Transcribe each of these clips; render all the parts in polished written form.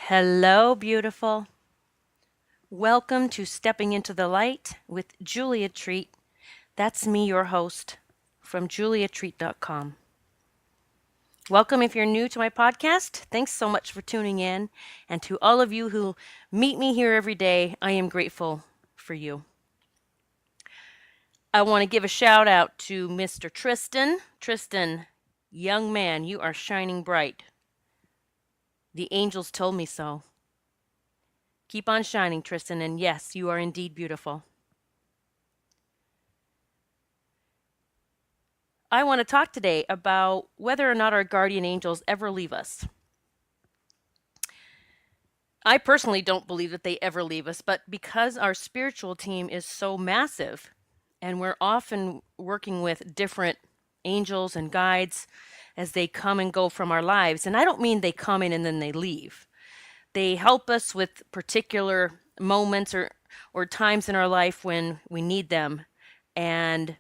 Hello, beautiful. Welcome to Stepping into the Light with Julia Treat. That's me, your host from juliatreat.com. Welcome if you're new to my podcast. Thanks so much for tuning in. And to all of you who meet me here every day, I am grateful for you. I want to give a shout out to Mr. Tristan. Tristan, young man, you are shining bright. The angels told me so. Keep on shining, Tristan, and yes, you are indeed beautiful. I want to talk today about whether or not our guardian angels ever leave us. I personally don't believe that they ever leave us, but because our spiritual team is so massive and we're often working with different angels and guides as they come and go from our lives, and I don't mean they come in and then they leave. They help us with particular moments or times in our life when we need them, and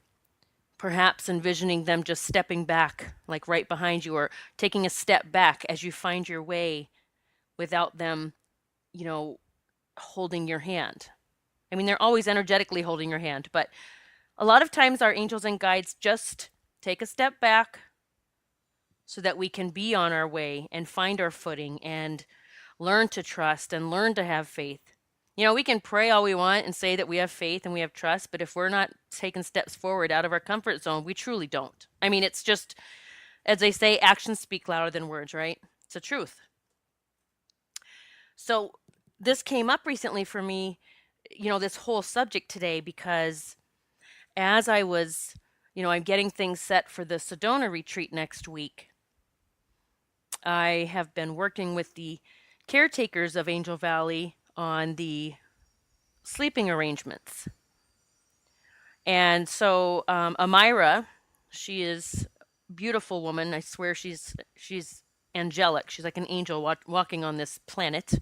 perhaps envisioning them just stepping back, like right behind you, or taking a step back as you find your way without them, you know, holding your hand. I mean, they're always energetically holding your hand, but a lot of times our angels and guides just take a step back so that we can be on our way and find our footing and learn to trust and learn to have faith. We can pray all we want and say that we have faith and we have trust, but if we're not taking steps forward out of our comfort zone, we truly don't. I mean, it's just, as they say, actions speak louder than words, right? It's the truth. So this came up recently for me, this whole subject today, because as I was, I'm getting things set for the Sedona retreat next week. I have been working with the caretakers of Angel Valley on the sleeping arrangements. And so Amira, she is a beautiful woman. I swear she's angelic. She's like an angel walking on this planet.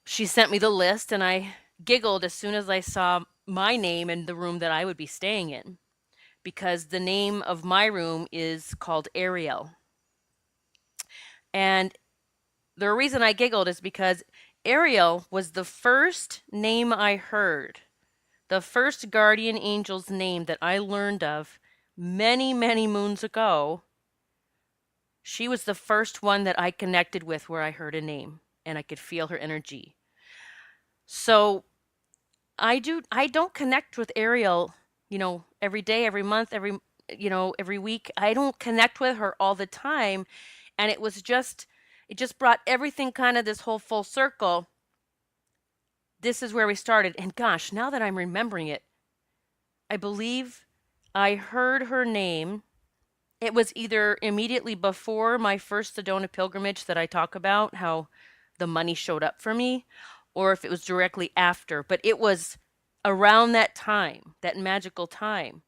She sent me the list, and I giggled as soon as I saw my name in the room that I would be staying in, because the name of my room is called Ariel. And the reason I giggled is because Ariel was the first name I heard, the first guardian angel's name that I learned of many, many moons ago. She was the first one that I connected with where I heard a name and I could feel her energy. So I don't connect with Ariel, every day, every month, every week. I don't connect with her all the time. And it just brought everything kind of this whole full circle. This is where we started. And gosh, now that I'm remembering it, I believe I heard her name. It was either immediately before my first Sedona pilgrimage that I talk about, how the money showed up for me, or if it was directly after. But it was around that time, that magical time.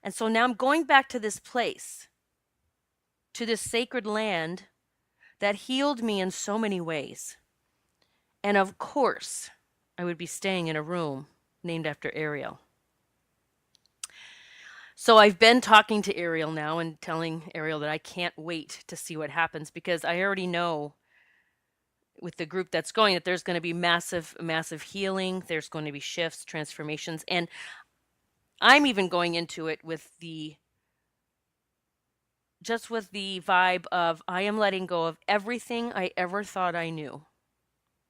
And so now I'm going back to this place, to this sacred land that healed me in so many ways. And of course, I would be staying in a room named after Ariel. So I've been talking to Ariel now and telling Ariel that I can't wait to see what happens, because I already know with the group that's going that there's going to be massive, massive healing. There's going to be shifts, transformations. And I'm even going into it with the vibe of I am letting go of everything I ever thought I knew.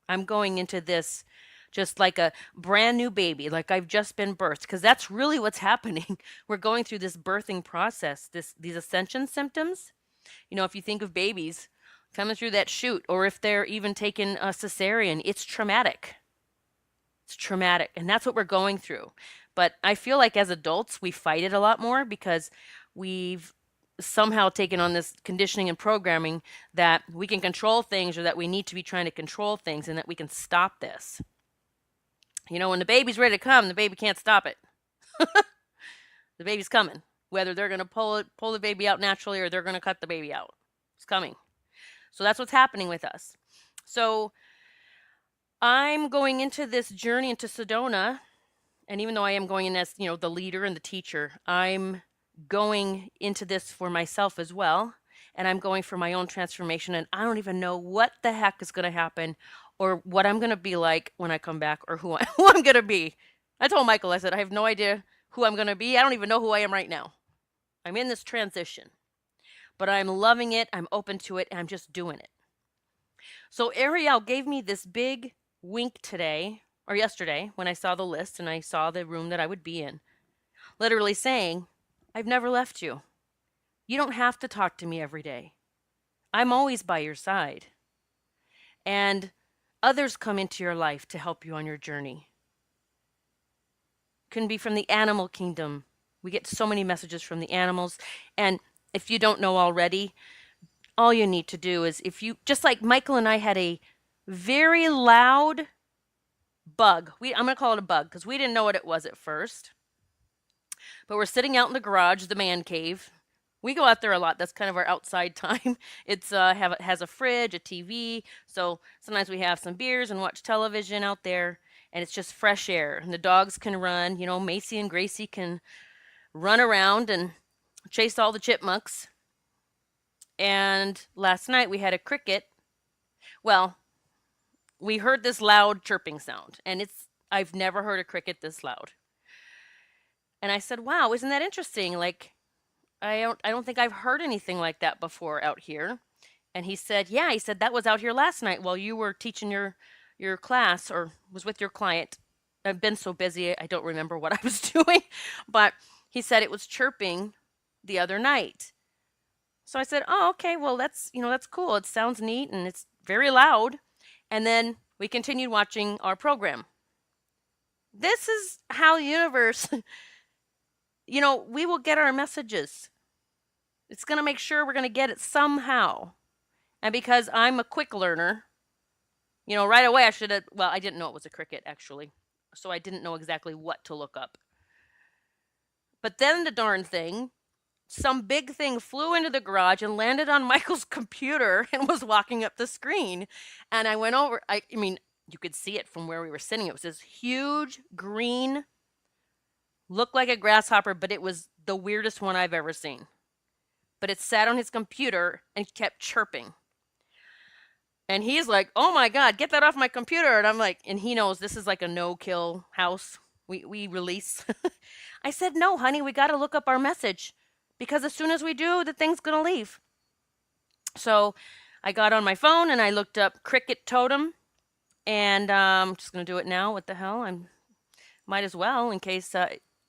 I'm going into this just like a brand new baby, like I've just been birthed, because that's really what's happening. We're going through this birthing process, these ascension symptoms. If you think of babies coming through that chute, or if they're even taking a cesarean, it's traumatic. It's traumatic, and that's what we're going through. But I feel like as adults, we fight it a lot more because we've somehow taken on this conditioning and programming that we can control things, or that we need to be trying to control things, and that we can stop this. When the baby's ready to come, the baby can't stop it. The baby's coming, whether they're going to pull the baby out naturally or they're going to cut the baby out. It's coming. So that's what's happening with us. So I'm going into this journey into Sedona, and even though I am going in as, the leader and the teacher, I'm going into this for myself as well. and I'm going for my own transformation, and I don't even know what the heck is going to happen or what I'm going to be like when I come back or who I'm going to be. I told Michael, I said, I have no idea who I'm going to be. I don't even know who I am right now. I'm in this transition, but I'm loving it. I'm open to it, and I'm just doing it. So Ariel gave me this big wink today or yesterday when I saw the list and I saw the room that I would be in, literally saying, I've never left you. You don't have to talk to me every day. I'm always by your side. And others come into your life to help you on your journey. Can be from the animal kingdom. We get so many messages from the animals. And if you don't know already, all you need to do is just like Michael and I had a very loud bug. I'm going to call it a bug because we didn't know what it was at first. But we're sitting out in the garage, the man cave. We go out there a lot. That's kind of our outside time. It's has a fridge, a TV. So sometimes we have some beers and watch television out there, and it's just fresh air. And the dogs can run. Macy and Gracie can run around and chase all the chipmunks. And last night we had a cricket. Well, we heard this loud chirping sound, and I've never heard a cricket this loud. And I said, "Wow, isn't that interesting? Like, I don't think I've heard anything like that before out here." And he said, "Yeah." He said, "That was out here last night while you were teaching your class or was with your client." I've been so busy, I don't remember what I was doing, but he said it was chirping the other night. So I said, "Oh, okay. Well, that's cool. It sounds neat and it's very loud." And then we continued watching our program. This is how the universe, we will get our messages. It's going to make sure we're going to get it somehow. And because I'm a quick learner, right away I didn't know it was a cricket actually. So I didn't know exactly what to look up. But then the darn thing, some big thing flew into the garage and landed on Michael's computer and was walking up the screen. And I went over, I mean, you could see it from where we were sitting. It was this huge green, looked like a grasshopper, but it was the weirdest one I've ever seen. But it sat on his computer and kept chirping. And he's like, "Oh my God, get that off my computer." And I'm like, and he knows this is like a no-kill house. We release. I said, "No, honey, we got to look up our message. Because as soon as we do, the thing's going to leave." So I got on my phone and I looked up cricket totem. And I'm just going to do it now. What the hell? I might as well in case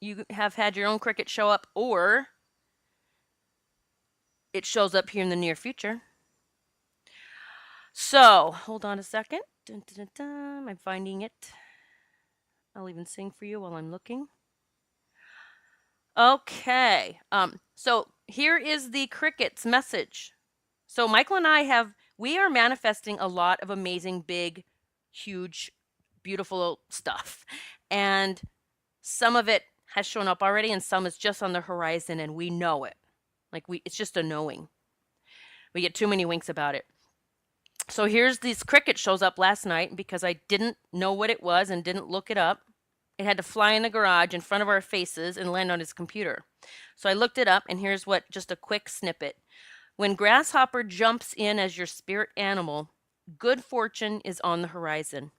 you have had your own cricket show up or it shows up here in the near future. So hold on a second. Dun, dun, dun, dun. I'm finding it. I'll even sing for you while I'm looking. Okay. So here is the cricket's message. So Michael and I we are manifesting a lot of amazing, big, huge, beautiful stuff. And some of it has shown up already and some is just on the horizon and we know it. It's just a knowing. We get too many winks about it. So here's this cricket shows up last night because I didn't know what it was and didn't look it up. It had to fly in the garage in front of our faces and land on his computer. So I looked it up, and here's just a quick snippet. When grasshopper jumps in as your spirit animal, good fortune is on the horizon.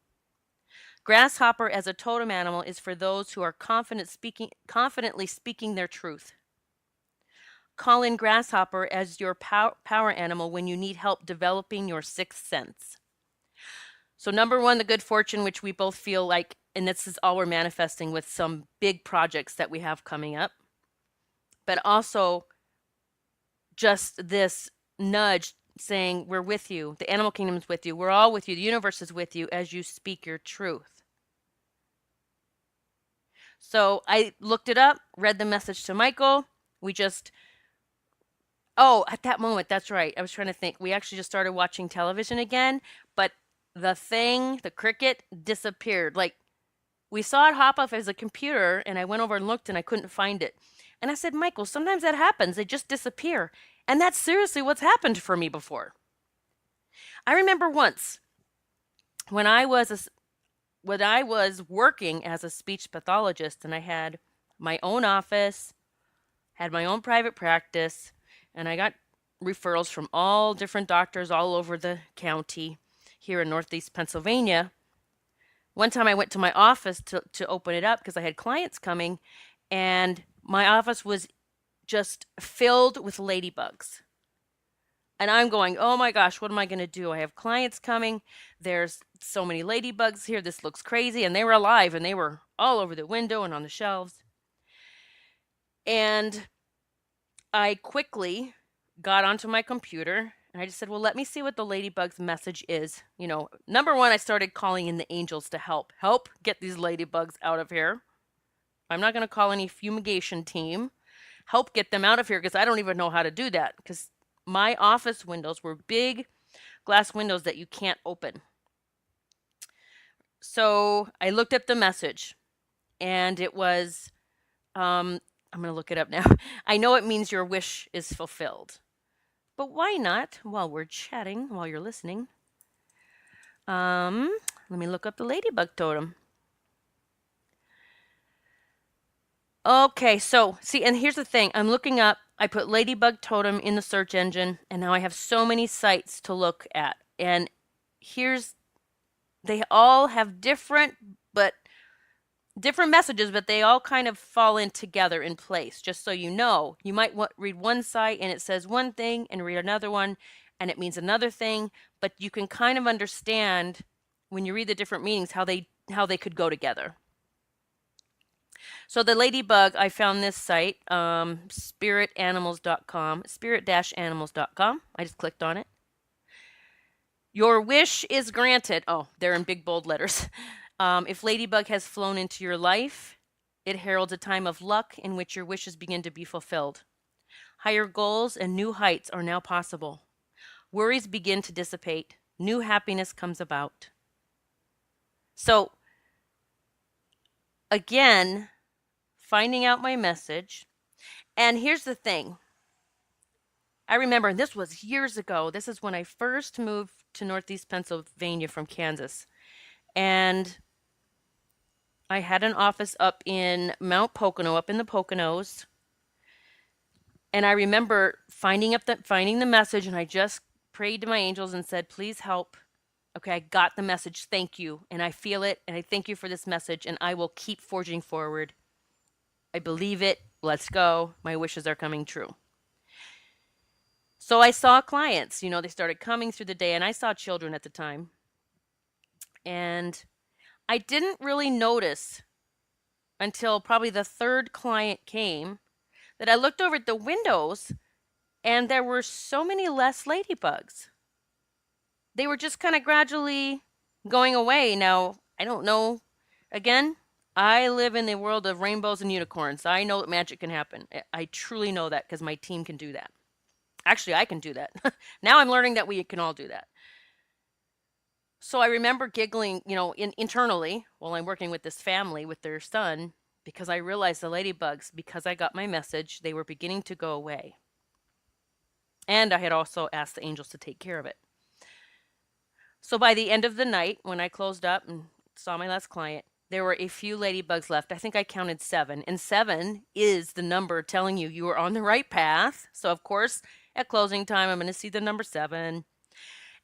Grasshopper as a totem animal is for those who are confidently speaking their truth. Call in grasshopper as your power animal when you need help developing your sixth sense. So number one, the good fortune, which we both feel like, and this is all we're manifesting with some big projects that we have coming up. But also just this nudge saying, we're with you. The animal kingdom is with you. We're all with you. The universe is with you as you speak your truth. So I looked it up, read the message to Michael. At that moment, that's right. I was trying to think. We actually just started watching television again, but the cricket disappeared. We saw it hop off as a computer, and I went over and looked, and I couldn't find it. And I said, "Michael, sometimes that happens. They just disappear." And that's seriously what's happened for me before. I remember once when I was working as a speech pathologist, and I had my own office, had my own private practice, and I got referrals from all different doctors all over the county here in Northeast Pennsylvania. One time I went to my office to open it up because I had clients coming, and my office was just filled with ladybugs. And I'm going, oh my gosh, what am I going to do? I have clients coming. There's so many ladybugs here. This looks crazy. And they were alive and they were all over the window and on the shelves. And I quickly got onto my computer and I just said, well, let me see what the ladybug's message is. You know, number one, I started calling in the angels to help get these ladybugs out of here. I'm not going to call any fumigation team. Help get them out of here because I don't even know how to do that because my office windows were big glass windows that you can't open. So I looked up the message and it was, I'm going to look it up now. I know it means your wish is fulfilled. But why not while we're chatting, while you're listening? Let me look up the ladybug totem. Okay, so see, and here's the thing. I'm looking up, I put ladybug totem in the search engine, and now I have so many sites to look at. And they all have different messages, but they all kind of fall in together in place. Just so you know, you might read one site and it says one thing and read another one and it means another thing, but you can kind of understand when you read the different meanings how they could go together. So the ladybug, I found this site, spiritanimals.com, spirit-animals.com. I just clicked on it. Your wish is granted. Oh, they're in big bold letters. If ladybug has flown into your life, it heralds a time of luck in which your wishes begin to be fulfilled. Higher goals and new heights are now possible. Worries begin to dissipate. New happiness comes about. So, again, finding out my message. And here's the thing. I remember, and this was years ago. This is when I first moved to Northeast Pennsylvania from Kansas. And I had an office up in Mount Pocono, up in the Poconos. And I remember finding the message, and I just prayed to my angels and said, please help. Okay, I got the message. Thank you. And I feel it. And I thank you for this message. And I will keep forging forward. I believe it. Let's go. My wishes are coming true. So I saw clients, they started coming through the day, and I saw children at the time. And I didn't really notice until probably the third client came that I looked over at the windows and there were so many less ladybugs. They were just kind of gradually going away. Now, I don't know. Again, I live in the world of rainbows and unicorns. I know that magic can happen. I truly know that because my team can do that. Actually, I can do that. Now I'm learning that we can all do that. So I remember giggling, internally while I'm working with this family with their son, because I realized the ladybugs, because I got my message, they were beginning to go away. And I had also asked the angels to take care of it. So by the end of the night, when I closed up and saw my last client, there were a few ladybugs left. I think I counted 7. And 7 is the number telling you are on the right path. So, of course, at closing time, I'm going to see the number 7.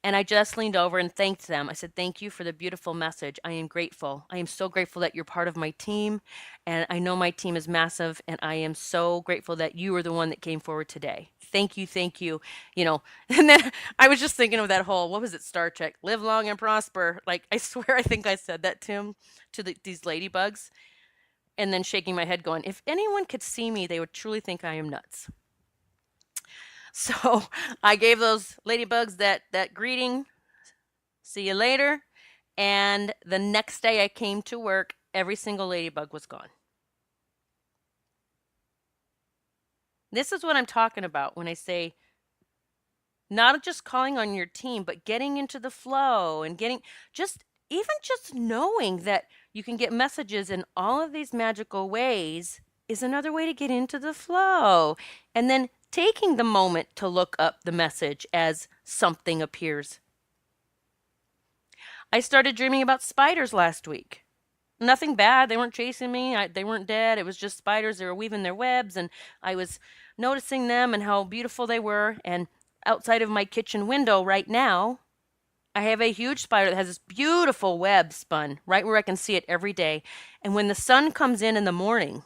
And I just leaned over and thanked them. I said, thank you for the beautiful message. I am grateful. I am so grateful that you're part of my team. And I know my team is massive. And I am so grateful that you were the one that came forward today. Thank you, thank you. And then I was just thinking of that whole, what was it, Star Trek? Live long and prosper. Like, I swear I think I said that to him, these ladybugs. And then shaking my head going, if anyone could see me, they would truly think I am nuts. So I gave those ladybugs that greeting, see you later. And the next day I came to work, every single ladybug was gone. This is what I'm talking about when I say not just calling on your team, but getting into the flow and just knowing that you can get messages in all of these magical ways is another way to get into the flow. And then taking the moment to look up the message as something appears. I started dreaming about spiders last week. Nothing bad. They weren't chasing me. They weren't dead. It was just spiders. They were weaving their webs, and I was noticing them and how beautiful they were. And outside of my kitchen window right now, I have a huge spider that has this beautiful web spun right where I can see it every day. And when the sun comes in the morning,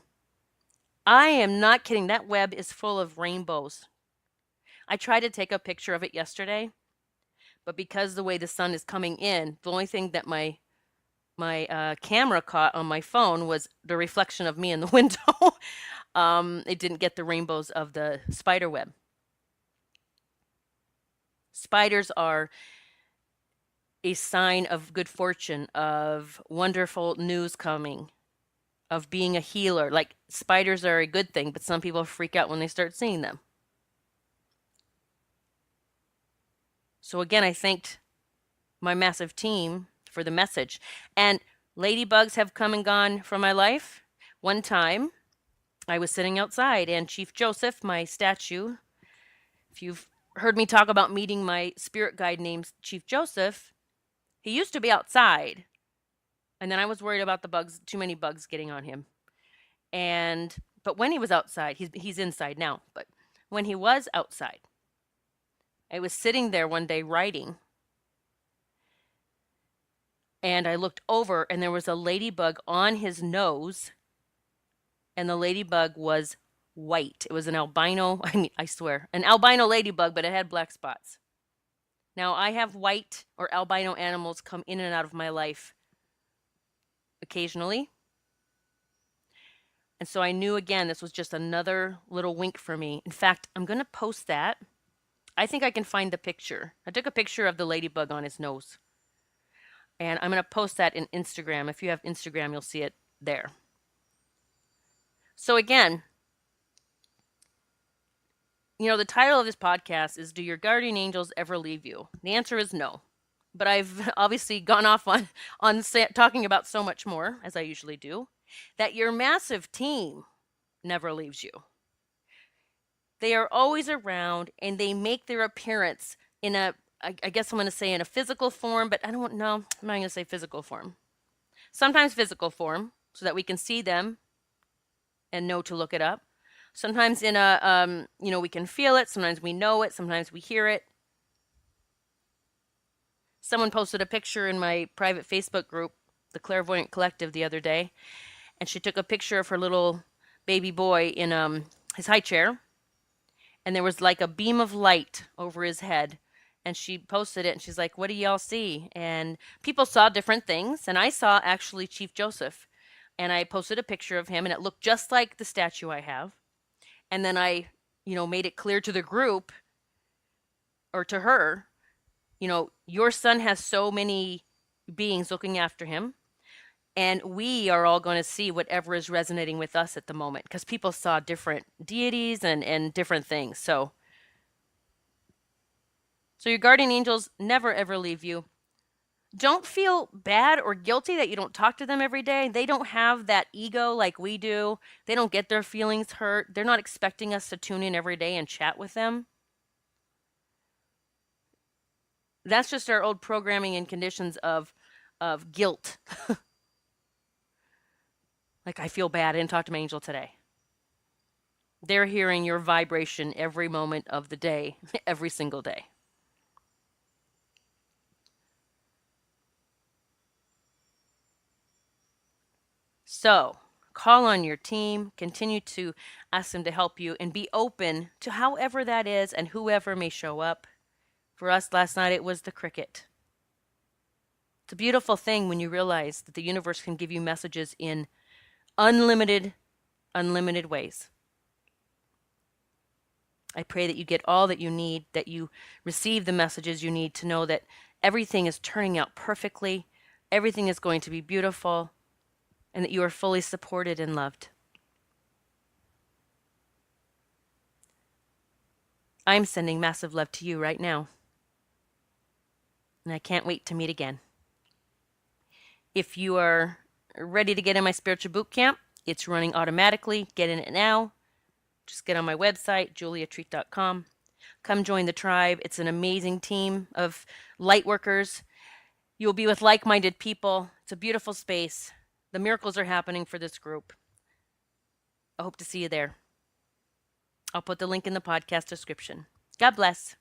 I am not kidding. That web is full of rainbows. I tried to take a picture of it yesterday, but because the way the sun is coming in, the only thing that my camera caught on my phone was the reflection of me in the window. It didn't get the rainbows of the spider web. Spiders are a sign of good fortune, of wonderful news coming, of being a healer. Like spiders are a good thing, but some people freak out when they start seeing them. So again, I thanked my massive team for the message. And ladybugs have come and gone from my life. One time, I was sitting outside and Chief Joseph, my statue, if you've heard me talk about meeting my spirit guide named Chief Joseph, he used to be outside. And then I was worried about the bugs, too many bugs getting on him. But when he was outside, he's inside now, but when he was outside, I was sitting there one day writing, and I looked over and there was a ladybug on his nose, and the ladybug was white. It was an albino, I swear, an albino ladybug, but it had black spots. Now, I have white or albino animals come in and out of my life occasionally. And so I knew, again, this was just another little wink for me. In fact, I'm going to post that. I think I can find the picture. I took a picture of the ladybug on his nose. And I'm going to post that in Instagram. If you have Instagram, you'll see it there. So again, the title of this podcast is, Do Your Guardian Angels Ever Leave You? The answer is no. But I've obviously gone off on talking about so much more, as I usually do, that your massive team never leaves you. They are always around, and they make their appearance in I guess I'm going to say in a physical form, but I don't know. I'm not going to say physical form. Sometimes physical form, so that we can see them and know to look it up. Sometimes in a, we can feel it. Sometimes we know it. Sometimes we hear it. Someone posted a picture in my private Facebook group, the Clairvoyant Collective, the other day, and she took a picture of her little baby boy in his high chair, and there was like a beam of light over his head, and she posted it, and she's like, what do y'all see? And people saw different things, and I saw actually Chief Joseph, and I posted a picture of him, and it looked just like the statue I have, and then I, made it clear to the group, or to her, your son has so many beings looking after him, and we are all going to see whatever is resonating with us at the moment, because people saw different deities and different things. So your guardian angels never, ever leave you. Don't feel bad or guilty that you don't talk to them every day. They don't have that ego like we do. They don't get their feelings hurt. They're not expecting us to tune in every day and chat with them. That's just our old programming and conditions of guilt. Like, I feel bad. I didn't talk to my angel today. They're hearing your vibration every moment of the day, every single day. So, call on your team, continue to ask them to help you, and be open to however that is and whoever may show up. For us last night, it was the cricket. It's a beautiful thing when you realize that the universe can give you messages in unlimited ways. I pray that you get all that you need, that you receive the messages you need to know that everything is turning out perfectly, everything is going to be beautiful, and that you are fully supported and loved. I'm sending massive love to you right now. And I can't wait to meet again. If you are ready to get in my spiritual boot camp, it's running automatically. Get in it now. Just get on my website, juliatreat.com. Come join the tribe. It's an amazing team of light workers. You'll be with like-minded people. It's a beautiful space. The miracles are happening for this group. I hope to see you there. I'll put the link in the podcast description. God bless.